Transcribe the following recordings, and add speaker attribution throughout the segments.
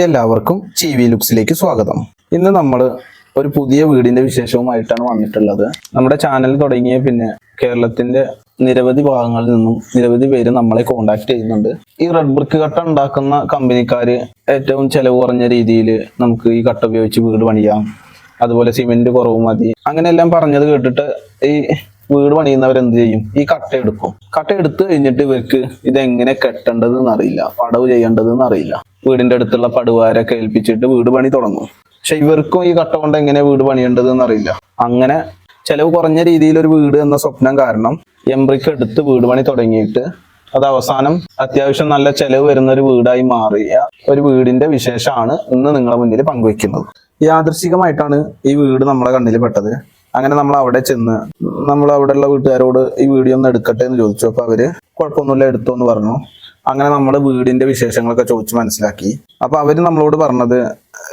Speaker 1: എല്ലാവർക്കും ചിവി ലുക്സിലേക്ക് സ്വാഗതം. ഇന്ന് നമ്മൾ ഒരു പുതിയ വീടിന്റെ വിശേഷവുമായിട്ടാണ് വന്നിട്ടുള്ളത്. നമ്മുടെ ചാനൽ തുടങ്ങിയ പിന്നെ കേരളത്തിന്റെ നിരവധി ഭാഗങ്ങളിൽ നിന്നും നിരവധി പേര് നമ്മളെ കോണ്ടാക്ട് ചെയ്യുന്നുണ്ട്. ഈ റെഡ് ബ്രിക്ക് കട്ട ഉണ്ടാക്കുന്ന കമ്പനിക്കാര് ഏറ്റവും ചെലവ് കുറഞ്ഞ രീതിയിൽ നമുക്ക് ഈ കട്ട ഉപയോഗിച്ച് വീട് പണിയാം, അതുപോലെ സിമെന്റ് കുറവ് മതി, അങ്ങനെയെല്ലാം പറഞ്ഞത് കേട്ടിട്ട് ഈ വീട് പണിയുന്നവരെന്ത് ചെയ്യും? ഈ കട്ട എടുക്കും. കട്ട എടുത്തു കഴിഞ്ഞിട്ട് ഇവർക്ക് ഇതെങ്ങനെ കെട്ടേണ്ടതെന്ന് അറിയില്ല, പടവ് ചെയ്യേണ്ടതെന്ന് അറിയില്ല. വീടിന്റെ അടുത്തുള്ള പടുവാരൊക്കെ ഏൽപ്പിച്ചിട്ട് വീട് പണി തുടങ്ങും. പക്ഷെ ഇവർക്കും ഈ കട്ട കൊണ്ട് എങ്ങനെ വീട് പണിയേണ്ടതെന്ന് അറിയില്ല. അങ്ങനെ ചെലവ് കുറഞ്ഞ രീതിയിൽ ഒരു വീട് എന്ന സ്വപ്നം കാരണം എംബ്രിക്ക് എടുത്ത് വീട് പണി തുടങ്ങിയിട്ട് അത് അവസാനം അത്യാവശ്യം നല്ല ചെലവ് വരുന്ന ഒരു വീടായി മാറിയ ഒരു വീടിന്റെ വിശേഷമാണ് ഇന്ന് നിങ്ങളുടെ മുന്നിൽ പങ്കുവെക്കുന്നത്. യാദൃശികമായിട്ടാണ് ഈ വീട് നമ്മളെ കണ്ണിൽ പെട്ടത്. അങ്ങനെ നമ്മൾ അവിടെ ചെന്ന് നമ്മൾ അവിടെയുള്ള വീട്ടുകാരോട് ഈ വീഡിയോ ഒന്ന് എടുക്കട്ടെ എന്ന് ചോദിച്ചു. അപ്പൊ അവര് കുഴപ്പമൊന്നുമില്ല, എടുത്തോ എന്ന് പറഞ്ഞു. അങ്ങനെ നമ്മൾ വീടിന്റെ വിശേഷങ്ങളൊക്കെ ചോദിച്ച് മനസ്സിലാക്കി. അപ്പൊ അവര് നമ്മളോട് പറഞ്ഞത്,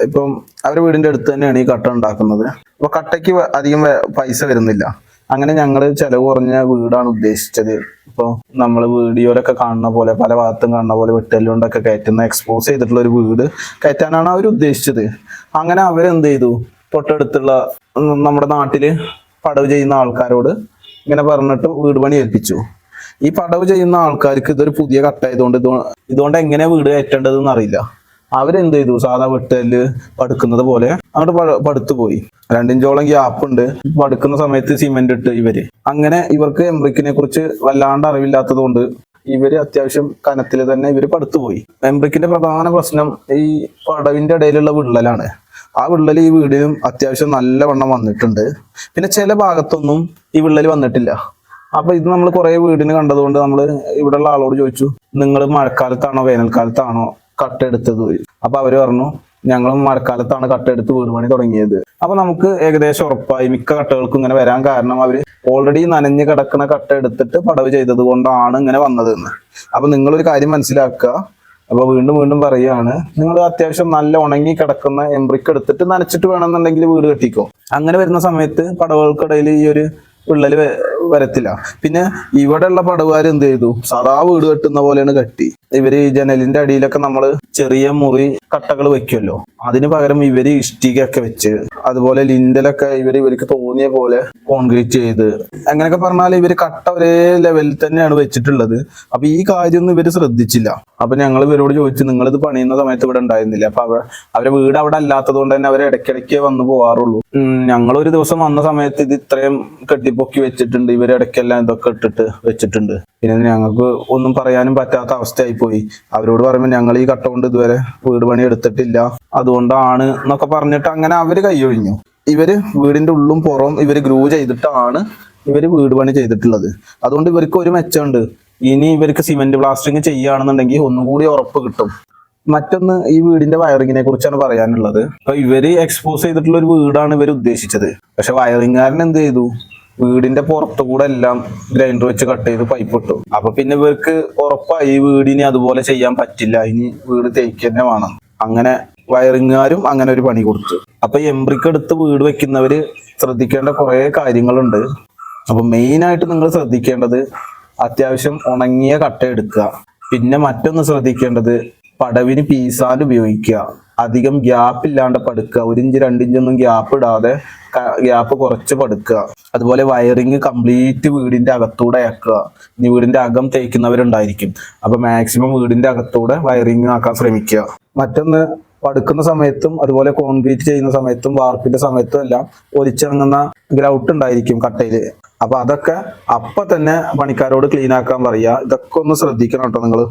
Speaker 1: ഇപ്പം അവരുടെ വീടിന്റെ അടുത്ത് തന്നെയാണ് ഈ കട്ട ഉണ്ടാക്കുന്നത്. അപ്പൊ കട്ടയ്ക്ക് അധികം പൈസ വരുന്നില്ല. അങ്ങനെ ഞങ്ങള് ചെലവ് കുറഞ്ഞ വീടാണ് ഉദ്ദേശിച്ചത്. ഇപ്പൊ നമ്മൾ വീഡിയോയിലൊക്കെ കാണുന്ന പോലെ, പല ഭാഗത്തും കാണുന്ന പോലെ വെട്ടലുകൊണ്ടൊക്കെ കയറ്റുന്ന എക്സ്പോസ് ചെയ്തിട്ടുള്ള ഒരു വീട് കയറ്റാനാണ് അവർ ഉദ്ദേശിച്ചത്. അങ്ങനെ അവരെന്ത് ചെയ്തു? തൊട്ടടുത്തുള്ള നമ്മുടെ നാട്ടില് പടവ് ചെയ്യുന്ന ആൾക്കാരോട് ഇങ്ങനെ പറഞ്ഞിട്ട് വീട് പണി ഏൽപ്പിച്ചു. ഈ പടവ് ചെയ്യുന്ന ആൾക്കാർക്ക് ഇതൊരു പുതിയ കട്ടായതുകൊണ്ട് ഇതുകൊണ്ട് എങ്ങനെ വീട് കയറ്റേണ്ടതെന്ന് അറിയില്ല. അവരെന്ത് ചെയ്തു? സാധാ വെട്ടല് പടുക്കുന്നത് പോലെ അങ്ങോട്ട് പടുത്തു പോയി. 2 ഇഞ്ചോളം ഗ്യാപ്പ് ഉണ്ട്. പടുക്കുന്ന സമയത്ത് സിമെന്റ് ഇട്ട് ഇവര്. അങ്ങനെ ഇവർക്ക് എംബ്രിക്കിനെ കുറിച്ച് വല്ലാണ്ട് അറിവില്ലാത്തത് കൊണ്ട് ഇവര് അത്യാവശ്യം കനത്തിൽ തന്നെ ഇവര് പടുത്തുപോയി. എംബ്രിക്കിന്റെ പ്രധാന പ്രശ്നം ഈ പടവിന്റെ ഇടയിലുള്ള വിള്ളലാണ്. ആ വിള്ളൽ ഈ വീടിനും അത്യാവശ്യം നല്ലവണ്ണം വന്നിട്ടുണ്ട്. പിന്നെ ചില ഭാഗത്തൊന്നും ഈ വിള്ളൽ വന്നിട്ടില്ല. അപ്പൊ ഇത് നമ്മൾ കുറെ വീടിന് കണ്ടതുകൊണ്ട് നമ്മൾ ഇവിടെയുള്ള ആളോട് ചോദിച്ചു, നിങ്ങൾ മഴക്കാലത്താണോ വേനൽക്കാലത്താണോ കട്ട എടുത്തത്? അപ്പൊ അവര് പറഞ്ഞു, ഞങ്ങളും മഴക്കാലത്താണ് കട്ട എടുത്ത് വീട് പണി തുടങ്ങിയത്. അപ്പൊ നമുക്ക് ഏകദേശം ഉറപ്പായി മിക്ക കട്ടകൾക്കും ഇങ്ങനെ വരാൻ കാരണം അവര് ഓൾറെഡി നനഞ്ഞു കിടക്കുന്ന കട്ട എടുത്തിട്ട് പടവ് ചെയ്തത് കൊണ്ടാണ് ഇങ്ങനെ വന്നതെന്ന്. അപ്പൊ നിങ്ങളൊരു കാര്യം മനസ്സിലാക്കുക. അപ്പൊ വീണ്ടും വീണ്ടും പറയുകയാണ്, നിങ്ങൾ അത്യാവശ്യം നല്ല ഉണങ്ങി കിടക്കുന്ന എംബ്രിക്ക് എടുത്തിട്ട് നനച്ചിട്ട് വേണമെന്നുണ്ടെങ്കിൽ വീട് കെട്ടിക്കോ. അങ്ങനെ വരുന്ന സമയത്ത് പടവുകൾക്കിടയിൽ ഈ ഒരു വിള്ളല് വരത്തില്ല. പിന്നെ ഇവിടെ ഉള്ള പടവുകാർ എന്ത് ചെയ്തു? സാധാ വീട് കെട്ടുന്ന പോലെയാണ് കെട്ടി. ഇവര് ജനലിന്റെ അടിയിലൊക്കെ നമ്മള് ചെറിയ മുറി കട്ടകൾ വെക്കുമല്ലോ, അതിന് പകരം ഇവര് ഇഷ്ടികയൊക്കെ വെച്ച്, അതുപോലെ ലിൻഡലൊക്കെ ഇവർക്ക് തോന്നിയ പോലെ കോൺക്രീറ്റ് ചെയ്ത്, അങ്ങനെയൊക്കെ പറഞ്ഞാൽ ഇവര് കട്ട ഒരേ ലെവലിൽ തന്നെയാണ് വെച്ചിട്ടുള്ളത്. അപ്പൊ ഈ കാര്യമൊന്നും ഇവര് ശ്രദ്ധിച്ചില്ല. അപ്പൊ ഞങ്ങൾ ഇവരോട് ചോദിച്ചു, നിങ്ങളിത് പണിയുന്ന സമയത്ത് ഇവിടെ ഉണ്ടായിരുന്നില്ല? അപ്പൊ അവരെ വീട് അവിടെ അല്ലാത്തത് കൊണ്ട് തന്നെ അവർ ഇടയ്ക്കിടയ്ക്ക് വന്നു പോവാറുള്ളൂ. ഞങ്ങളൊരു ദിവസം വന്ന സമയത്ത് ഇത് ഇത്രയും കെട്ടിപ്പൊക്കി വെച്ചിട്ടുണ്ട്, ഇവര് ഇടയ്ക്കെല്ലാം ഇതൊക്കെ ഇട്ടിട്ട് വെച്ചിട്ടുണ്ട്. പിന്നെ ഞങ്ങൾക്ക് ഒന്നും പറയാനും പറ്റാത്ത അവസ്ഥയായി പോയി. അവരോട് പറയുമ്പോൾ ഞങ്ങൾ ഈ കട്ട കൊണ്ട് ഇതുവരെ വീട് പണി എടുത്തിട്ടില്ല, അതുകൊണ്ടാണ് എന്നൊക്കെ പറഞ്ഞിട്ട് അങ്ങനെ അവര് കൈയൊഴിഞ്ഞു. ഇവര് വീടിന്റെ ഉള്ളും പുറവും ഇവര് ഗ്രൂ ചെയ്തിട്ടാണ് ഇവര് വീട് പണി ചെയ്തിട്ടുള്ളത്. അതുകൊണ്ട് ഇവർക്ക് ഒരു മെച്ചമുണ്ട്. ഇനി ഇവർക്ക് സിമെന്റ് പ്ലാസ്റ്ററിങ് ചെയ്യുകയാണെന്നുണ്ടെങ്കിൽ ഒന്നും കൂടി ഉറപ്പ് കിട്ടും. മറ്റൊന്ന്, ഈ വീടിന്റെ വയറിങ്ങിനെ കുറിച്ചാണ് പറയാനുള്ളത്. അപ്പൊ ഇവര് എക്സ്പോസ് ചെയ്തിട്ടുള്ള ഒരു വീടാണ് ഇവർ ഉദ്ദേശിച്ചത്. പക്ഷെ വയറിങ്ങുകാരൻ എന്ത് ചെയ്തു? വീടിന്റെ പുറത്തു കൂടെ എല്ലാം ഗ്രൈൻഡർ വെച്ച് കട്ട് ചെയ്ത് പൈപ്പ് ഇട്ടു. അപ്പൊ പിന്നെ ഇവർക്ക് ഉറപ്പായി ഈ വീടിന് അതുപോലെ ചെയ്യാൻ പറ്റില്ല, ഇനി വീട് തേക്ക് തന്നെ വേണം. അങ്ങനെ വയറിങ്ങുകാരും അങ്ങനെ ഒരു പണി കൊടുത്തു. അപ്പൊ എംബ്രിക്ക് എടുത്ത് വീട് വെക്കുന്നവര് ശ്രദ്ധിക്കേണ്ട കുറെ കാര്യങ്ങളുണ്ട്. അപ്പൊ മെയിൻ ആയിട്ട് നിങ്ങൾ ശ്രദ്ധിക്കേണ്ടത് അത്യാവശ്യം ഉണങ്ങിയ കട്ട എടുക്കുക. പിന്നെ മറ്റൊന്ന് ശ്രദ്ധിക്കേണ്ടത്, പടവിന് പീസാൻ ഉപയോഗിക്കുക. അധികം ഗ്യാപ്പ് ഇല്ലാണ്ട് പടുക്കുക. 1 ഇഞ്ച് 2 ഇഞ്ചൊന്നും ഗ്യാപ്പ് ഇടാതെ ഗ്യാപ്പ് കുറച്ച് പടുക്കുക. അതുപോലെ വയറിങ് കംപ്ലീറ്റ് വീടിന്റെ അകത്തൂടെ ആക്കുക. ഇനി വീടിന്റെ അകം തേക്കുന്നവരുണ്ടായിരിക്കും, അപ്പൊ മാക്സിമം വീടിന്റെ അകത്തൂടെ വയറിങ് ആക്കാൻ ശ്രമിക്കുക. മറ്റൊന്ന്, പടുക്കുന്ന സമയത്തും അതുപോലെ കോൺക്രീറ്റ് ചെയ്യുന്ന സമയത്തും വാർപ്പിന്റെ സമയത്തും എല്ലാം ഒലിച്ചിറങ്ങുന്ന ഗ്രൗട്ട് ഉണ്ടായിരിക്കും കട്ടയില്. അപ്പൊ അതൊക്കെ അപ്പൊ തന്നെ പണിക്കാരോട് ക്ലീൻ ആക്കാൻ പറയുക. ഇതൊക്കെ ഒന്ന് ശ്രദ്ധിക്കണം കേട്ടോ നിങ്ങൾ.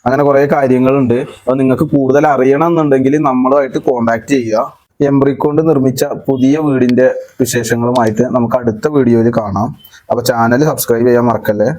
Speaker 1: അങ്ങനെ കുറെ കാര്യങ്ങളുണ്ട്. അപ്പൊ നിങ്ങൾക്ക് കൂടുതൽ അറിയണം എന്നുണ്ടെങ്കിൽ നമ്മളുമായിട്ട് കോണ്ടാക്ട് ചെയ്യുക. എംബ്രിക്ക് കൊണ്ട് നിർമ്മിച്ച പുതിയ വീടിന്റെ വിശേഷങ്ങളുമായിട്ട് നമുക്ക് അടുത്ത വീഡിയോയിൽ കാണാം. അപ്പൊ ചാനൽ സബ്സ്ക്രൈബ് ചെയ്യാൻ മറക്കല്ലേ.